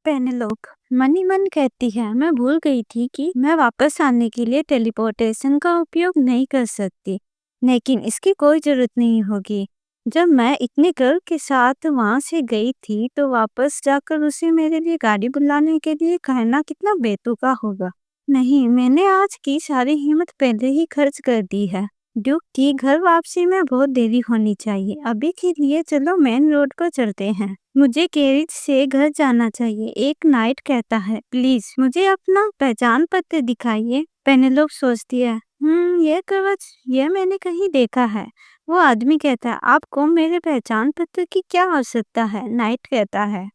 Penelope मन ही मन कहती है, मैं भूल गई थी कि मैं वापस आने के लिए टेलीपोर्टेशन का उपयोग नहीं कर सकती, लेकिन इसकी कोई जरूरत नहीं होगी। जब मैं इतने गर्व के साथ वहां से गई थी तो वापस जाकर उसे मेरे लिए गाड़ी बुलाने के लिए कहना कितना बेतुका होगा। नहीं, मैंने आज की सारी हिम्मत पहले ही खर्च कर दी है। ड्यूक की घर वापसी में बहुत देरी होनी चाहिए। अभी के लिए चलो मेन रोड को चलते हैं। मुझे कैरिज से घर जाना चाहिए। एक नाइट कहता है, प्लीज मुझे अपना पहचान पत्र दिखाइए। पेनेलोप सोचती है, ये कवच ये मैंने कहीं देखा है। वो आदमी कहता है, आपको मेरे पहचान पत्र की क्या आवश्यकता है? नाइट कहता है,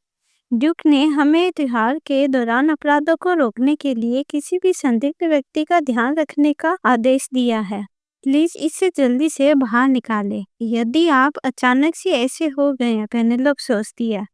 ड्यूक ने हमें त्योहार के दौरान अपराधों को रोकने के लिए किसी भी संदिग्ध व्यक्ति का ध्यान रखने का आदेश दिया है। प्लीज इसे जल्दी से बाहर निकाले। यदि आप अचानक से ऐसे हो गए हैं, पेनेलोप सोचती है,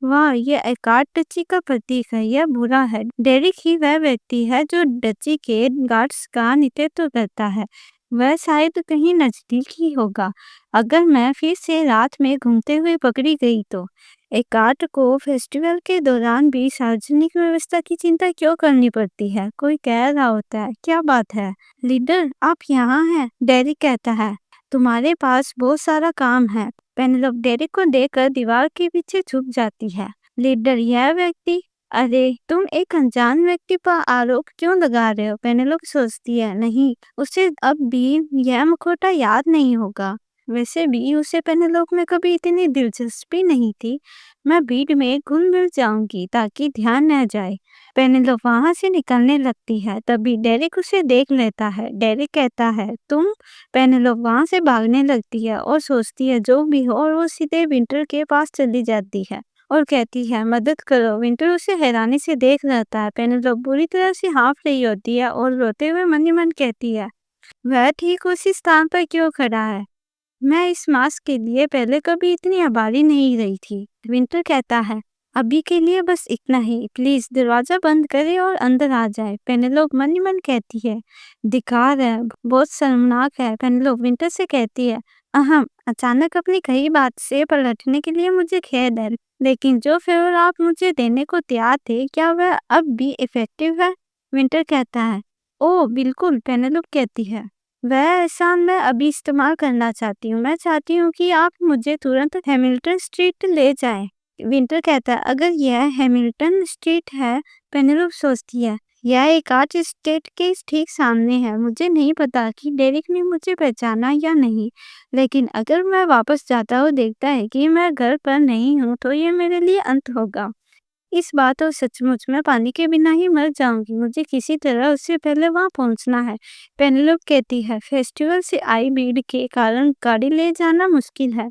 वाह, यह एकार्ड डची का प्रतीक है। यह बुरा है। डेरिक ही वह व्यक्ति है जो डची के गार्ड्स का नेतृत्व करता है। वह शायद कहीं नजदीक ही होगा। अगर मैं फिर से रात में घूमते हुए पकड़ी गई तो एकार्ड को फेस्टिवल के दौरान भी सार्वजनिक व्यवस्था की चिंता क्यों करनी पड़ती है? कोई कह रहा होता है, क्या बात है लीडर, आप यहाँ हैं? डेरिक कहता है, तुम्हारे पास बहुत सारा काम है। पेनेलोप डेरिक को देखकर दीवार के पीछे छुप जाती है। लीडर, यह व्यक्ति, अरे तुम एक अनजान व्यक्ति पर आरोप क्यों लगा रहे हो? पेनेलोप सोचती है, नहीं, उसे अब भी यह मुखौटा याद नहीं होगा। वैसे भी उसे पेनेलोप में कभी इतनी दिलचस्पी नहीं थी। मैं भीड़ में घुल मिल जाऊंगी ताकि ध्यान न जाए। पेनेलोप वहां से निकलने लगती है, तभी डेरिक उसे देख लेता है। डेरिक कहता है, तुम? पेनेलोप वहां से भागने लगती है और सोचती है जो भी हो, और वो सीधे विंटर के पास चली जाती है और कहती है, मदद करो। विंटर उसे हैरानी से देख रहता है। पेनेलोप बुरी तरह से हाँफ रही होती है और रोते हुए मन ही मन कहती है, वह ठीक उसी स्थान पर क्यों खड़ा है? मैं इस मास्क के लिए पहले कभी इतनी आभारी नहीं रही थी। विंटर कहता है, अभी के लिए बस इतना ही। प्लीज दरवाजा बंद करे और अंदर आ जाए। पेनेलोप मन ही मन कहती है, धिक्कार है, बहुत शर्मनाक है। पेनेलोप विंटर से कहती है, अचानक अपनी कही बात से पलटने के लिए मुझे खेद है, लेकिन जो फेवर आप मुझे देने को तैयार थे, क्या वह अब भी इफेक्टिव है? विंटर कहता है, ओह बिल्कुल। पेनेलोप कहती है, वह एहसान मैं अभी इस्तेमाल करना चाहती हूँ। मैं चाहती हूँ कि आप मुझे तुरंत हैमिल्टन स्ट्रीट ले जाएं। विंटर कहता है, अगर यह हैमिल्टन स्ट्रीट है? पेनेलोप सोचती है, यह एक आर्च स्टेट के ठीक सामने है। मुझे नहीं पता कि डेरिक ने मुझे पहचाना या नहीं, लेकिन अगर मैं वापस जाता और देखता है कि मैं घर पर नहीं हूँ तो ये मेरे लिए अंत होगा। इस बात और सचमुच मैं पानी के बिना ही मर जाऊंगी। मुझे किसी तरह उससे पहले वहां पहुंचना है। पेनेलोप कहती है, फेस्टिवल से आई भीड़ के कारण गाड़ी ले जाना मुश्किल है।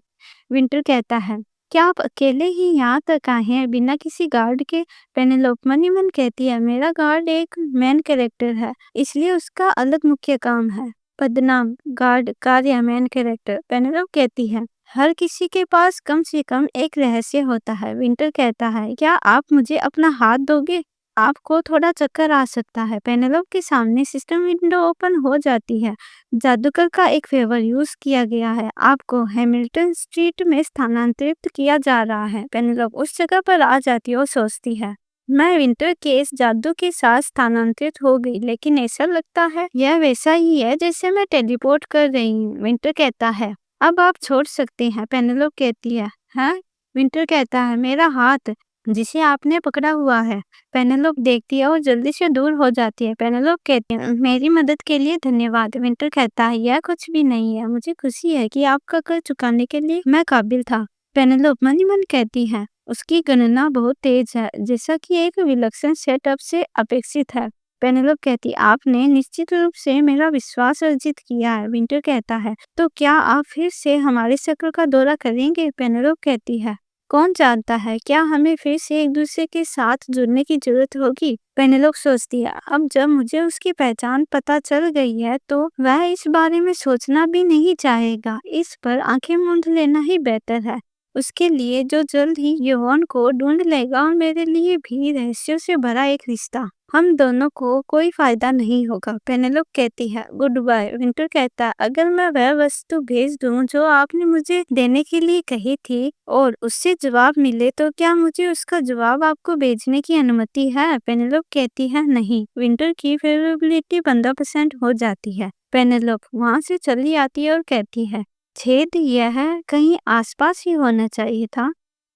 विंटर कहता है, क्या आप अकेले ही यहाँ तक आए हैं बिना किसी गार्ड के? पेनेलोप मन ही मन कहती है, मेरा गार्ड एक मेन कैरेक्टर है, इसलिए उसका अलग मुख्य काम है। पदनाम गार्ड कार्य मेन कैरेक्टर। पेनेलोप कहती है, हर किसी के पास कम से कम एक रहस्य होता है। विंटर कहता है, क्या आप मुझे अपना हाथ दोगे? आपको थोड़ा चक्कर आ सकता है। पेनेलोप के सामने सिस्टम विंडो ओपन हो जाती है। जादूगर का एक फेवर यूज किया गया है। आपको हैमिल्टन स्ट्रीट में स्थानांतरित किया जा रहा है। पेनेलोप उस जगह पर आ जाती है और सोचती है, मैं विंटर के इस जादू के साथ स्थानांतरित हो गई, लेकिन ऐसा लगता है यह वैसा ही है जैसे मैं टेलीपोर्ट कर रही हूँ। विंटर कहता है, अब आप छोड़ सकते हैं। पेनेलोप कहती है, हाँ? विंटर कहता है, मेरा हाथ जिसे आपने पकड़ा हुआ है। पेनेलोप देखती है और जल्दी से दूर हो जाती है। पेनेलोप कहती है, मेरी मदद के लिए धन्यवाद। विंटर कहता है, यह कुछ भी नहीं है, मुझे खुशी है कि आपका कर चुकाने के लिए मैं काबिल था। पेनेलोप मन ही मन कहती है, उसकी गणना बहुत तेज है, जैसा कि एक विलक्षण सेटअप से अपेक्षित है। पेनेलोप कहती, आपने निश्चित रूप से मेरा विश्वास अर्जित किया है। विंटर कहता है, तो क्या आप फिर से हमारे सर्कल का दौरा करेंगे? पेनेलोप कहती है, कौन जानता है, क्या हमें फिर से एक दूसरे के साथ जुड़ने की जरूरत होगी? पेनेलोप सोचती है, अब जब मुझे उसकी पहचान पता चल गई है तो वह इस बारे में सोचना भी नहीं चाहेगा। इस पर आंखें मूंद लेना ही बेहतर है। उसके लिए जो जल्द ही यौवन को ढूंढ लेगा और मेरे लिए भी रहस्यों से भरा एक रिश्ता। हम दोनों को कोई फायदा नहीं होगा। पेनेलोप कहती है गुड बाय। विंटर कहता है अगर मैं वह वस्तु भेज दूं जो आपने मुझे देने के लिए कही थी और उससे जवाब मिले तो क्या मुझे उसका जवाब आपको भेजने की अनुमति है? पेनेलोप कहती है नहीं। विंटर की फेवरेबिलिटी 15% हो जाती है। पेनेलोप वहां से चली आती है और कहती है छेद यह है कहीं आसपास ही होना चाहिए था।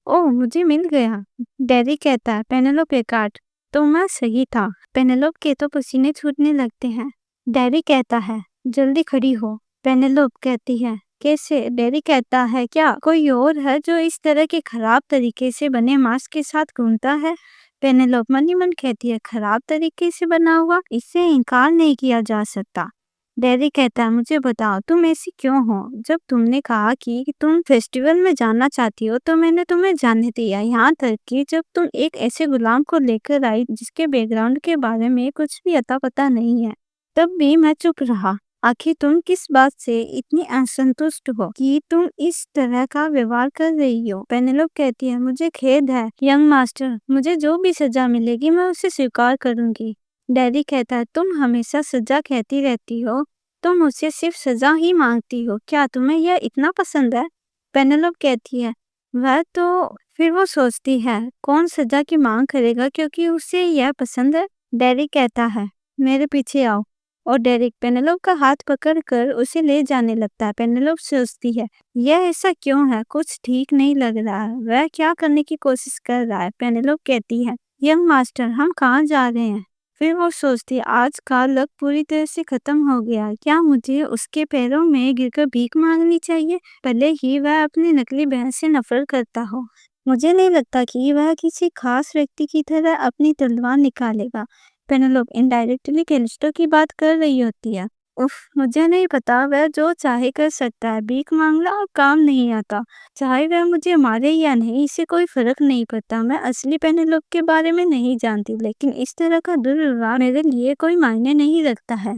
ओह मुझे मिल गया। डैरी कहता है पेनेलोप एकार्ट तो मैं सही था। पेनेलोप के तो पसीने छूटने लगते हैं। डैरी कहता है जल्दी खड़ी हो। पेनेलोप कहती है कैसे? डैरी कहता है क्या कोई और है जो इस तरह के खराब तरीके से बने मांस के साथ घूमता है? पेनेलोप मन ही मन कहती है खराब तरीके से बना हुआ, इससे इनकार नहीं किया जा सकता। डैरी कहता है मुझे बताओ तुम ऐसी क्यों हो? जब तुमने कहा कि तुम फेस्टिवल में जाना चाहती हो तो मैंने तुम्हें जाने दिया, यहाँ तक कि जब तुम एक ऐसे गुलाम को लेकर आई जिसके बैकग्राउंड के बारे में कुछ भी अता पता नहीं है, तब भी मैं चुप रहा। आखिर तुम किस बात से इतनी असंतुष्ट हो कि तुम इस तरह का व्यवहार कर रही हो? पेनेलोप कहती है मुझे खेद है यंग मास्टर, मुझे जो भी सजा मिलेगी मैं उसे स्वीकार करूंगी। डैडी कहता है तुम हमेशा सजा कहती रहती हो, तुम मुझसे सिर्फ सजा ही मांगती हो, क्या तुम्हें यह इतना पसंद है? पेनेलोप कहती है वह तो फिर वो सोचती है कौन सजा की मांग करेगा क्योंकि उसे यह पसंद है। डैडी कहता है मेरे पीछे आओ और डेरिक पेनेलोप का हाथ पकड़कर उसे ले जाने लगता है। पेनेलोप सोचती है यह ऐसा क्यों है, कुछ ठीक नहीं लग रहा है, वह क्या करने की कोशिश कर रहा है? पेनेलोप कहती है यंग मास्टर हम कहाँ जा रहे हैं? फिर वो सोचती है आज का लक पूरी तरह से खत्म हो गया, क्या मुझे उसके पैरों में गिरकर भीख मांगनी चाहिए? भले ही वह अपनी नकली बहन से नफरत करता हो, मुझे नहीं लगता कि वह किसी खास व्यक्ति की तरह अपनी तलवार निकालेगा। पेनेलोप इनडायरेक्टली कैलिस्टो की बात कर रही होती है। उफ मुझे नहीं पता, वह जो चाहे कर सकता है, भीख मांगना और काम नहीं आता। चाहे वह मुझे मारे या नहीं इससे कोई फर्क नहीं पड़ता। मैं असली पेनेलोप के बारे में नहीं जानती, लेकिन इस तरह का दुर्व्यवहार मेरे लिए कोई मायने नहीं रखता है।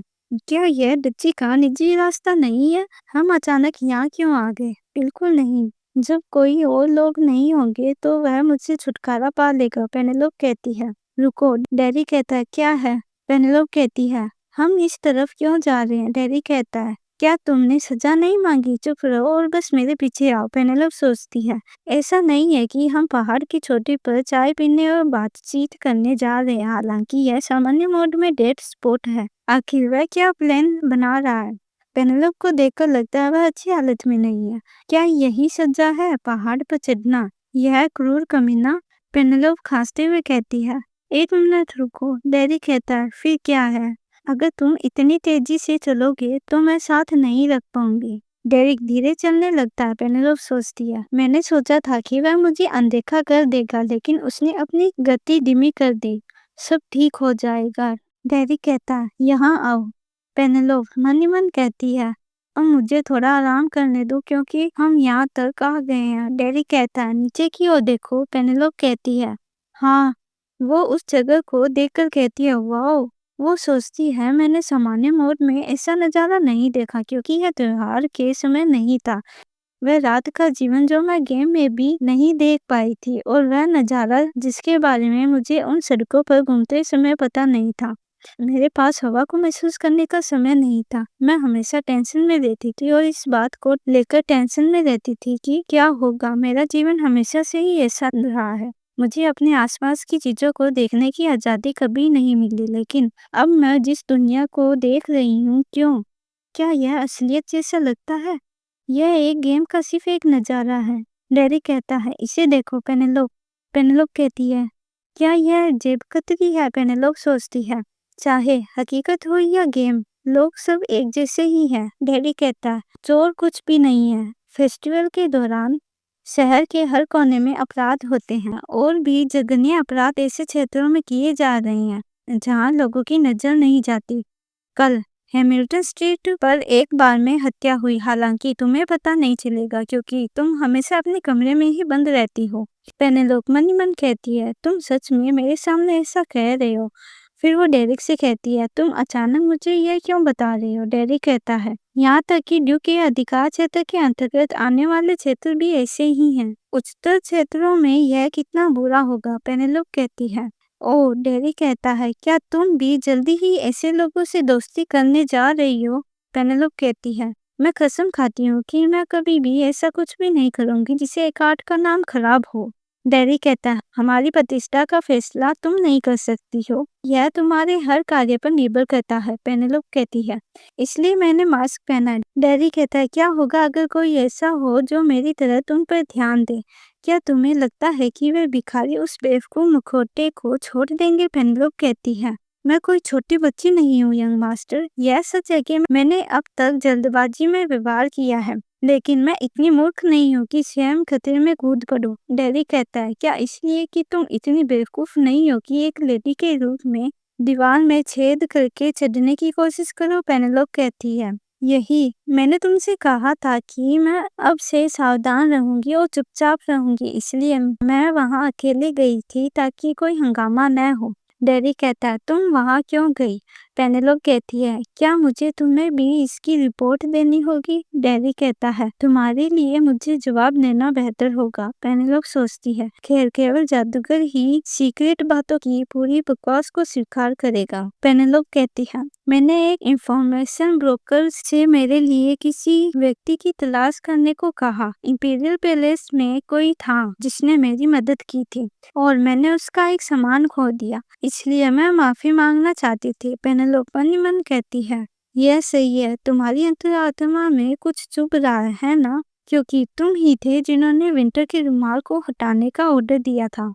क्या यह डच्ची का निजी रास्ता नहीं है? हम अचानक यहाँ क्यों आ गए? बिल्कुल नहीं। जब कोई और लोग नहीं होंगे तो वह मुझसे छुटकारा पा लेगा। पेनेलोप कहती है रुको। डैडी कहता है क्या है? पेनेलोप कहती है हम इस तरफ क्यों जा रहे हैं? डैडी कहता है क्या तुमने सजा नहीं मांगी? चुप रहो और बस मेरे पीछे आओ। पेनेलोप सोचती है ऐसा नहीं है कि हम पहाड़ की चोटी पर चाय पीने और बातचीत करने जा रहे हैं, हालांकि यह सामान्य मोड में डेट स्पॉट है। आखिर वह क्या प्लान बना रहा है? पेनेलोप को देखकर लगता है वह अच्छी हालत में नहीं है। क्या यही सजा है, पहाड़ पर चढ़ना? यह क्रूर कमीना? पेनेलोप खांसते हुए कहती है एक मिनट रुको। डैडी कहता है फिर क्या है? अगर तुम इतनी तेजी से चलोगे तो मैं साथ नहीं रख पाऊंगी। डेरिक धीरे चलने लगता है। पेनेलोप सोचती है मैंने सोचा था कि वह मुझे अनदेखा कर देगा, लेकिन उसने अपनी गति धीमी कर दी। सब ठीक हो जाएगा। डैडी कहता है यहाँ आओ। पेनेलोप मन ही मन कहती है और मुझे थोड़ा आराम करने दो क्योंकि हम यहाँ तक आ गए हैं। डैडी कहता है नीचे की ओर देखो। पेनेलोप कहती है हाँ। वो उस जगह को देखकर कहती है वाओ। वो सोचती है मैंने सामान्य मोड में ऐसा नजारा नहीं देखा क्योंकि यह त्योहार के समय नहीं था। वह रात का जीवन जो मैं गेम में भी नहीं देख पाई थी और वह नजारा जिसके बारे में मुझे उन सड़कों पर घूमते समय पता नहीं था। मेरे पास हवा को महसूस करने का समय नहीं था। मैं हमेशा टेंशन में रहती थी और इस बात को लेकर टेंशन में रहती थी कि क्या होगा। मेरा जीवन हमेशा से ही ऐसा रहा है। मुझे अपने आसपास की चीजों को देखने की आजादी कभी नहीं मिली, लेकिन अब मैं जिस दुनिया को देख रही हूँ, क्यों? क्या यह असलियत जैसा लगता है? यह एक गेम का सिर्फ एक नजारा है। डैडी कहता है इसे देखो। पेनेलोप पेनेलोप कहती है क्या यह जेबकतरी है? पेनेलोप सोचती है चाहे हकीकत हो या गेम, लोग सब एक जैसे ही हैं। डैडी कहता है चोर कुछ भी नहीं है। फेस्टिवल के दौरान शहर के हर कोने में अपराध होते हैं और भी जघन्य अपराध ऐसे क्षेत्रों में किए जा रहे हैं जहां लोगों की नजर नहीं जाती। कल हैमिल्टन स्ट्रीट पर एक बार में हत्या हुई, हालांकि तुम्हें पता नहीं चलेगा क्योंकि तुम हमेशा अपने कमरे में ही बंद रहती हो। पेनेलोप मन ही मन कहती है तुम सच में मेरे सामने ऐसा कह रहे हो? फिर वो डेरिक से कहती है, तुम अचानक मुझे यह क्यों बता रही हो? डेरिक कहता है, यहाँ तक कि ड्यूक के अधिकार क्षेत्र के अंतर्गत आने वाले क्षेत्र भी ऐसे ही हैं। उच्चतर क्षेत्रों में यह कितना बुरा होगा? पेनेलोप कहती है। ओह, डेरिक कहता है, क्या तुम भी जल्दी ही ऐसे लोगों से दोस्ती करने जा रही हो? पेनेलोप कहती है, मैं कसम खाती हूँ कि मैं कभी भी ऐसा कुछ भी नहीं करूंगी जिसे एकार्ट का नाम खराब हो। डेरिक कहता है, हमारी प्रतिष्ठा का फैसला तुम नहीं कर सकती हो, यह तुम्हारे हर कार्य पर निर्भर करता है। पेनेलोप कहती है, इसलिए मैंने मास्क पहना है। डेरिक कहता है, क्या होगा अगर कोई ऐसा हो जो मेरी तरह तुम पर ध्यान दे? क्या तुम्हें लगता है कि वे भिखारी उस बेवकूफ मुखौटे को छोड़ देंगे? पेनेलोप कहती है, मैं कोई छोटी बच्ची नहीं हूँ यंग मास्टर। यह सच है कि मैंने अब तक जल्दबाजी में व्यवहार किया है, लेकिन मैं इतनी मूर्ख नहीं हूँ कि स्वयं खतरे में कूद पड़ूं। डेरिक कहता है, क्या इसलिए कि तुम इतनी बेवकूफ नहीं हो कि एक लेडी के रूप में दीवार में छेद करके चढ़ने की कोशिश करो? पेनेलोप कहती है, यही मैंने तुमसे कहा था कि मैं अब से सावधान रहूंगी और चुपचाप रहूंगी, इसलिए मैं वहां अकेले गई थी ताकि कोई हंगामा न हो। डेरिक कहता है, तुम वहां क्यों गई? पेनेलोप कहती है, क्या मुझे तुम्हें भी इसकी रिपोर्ट देनी होगी? डेरिक कहता है, तुम्हारे लिए मुझे जवाब देना बेहतर होगा। पेनेलोप सोचती है, खैर केवल जादूगर ही सीक्रेट बातों की पूरी बकवास को स्वीकार करेगा। पेनेलोप कहती है, मैंने एक इंफॉर्मेशन ब्रोकर से मेरे लिए किसी व्यक्ति की तलाश करने को कहा। इंपीरियल पैलेस में कोई था जिसने मेरी मदद की थी और मैंने उसका एक सामान खो दिया, इसलिए मैं माफी मांगना चाहती थी। पेनेलोप मन कहती है, यह सही है, तुम्हारी अंतरात्मा में कुछ चुभ रहा है ना, क्योंकि तुम ही थे जिन्होंने विंटर के रुमाल को हटाने का ऑर्डर दिया था।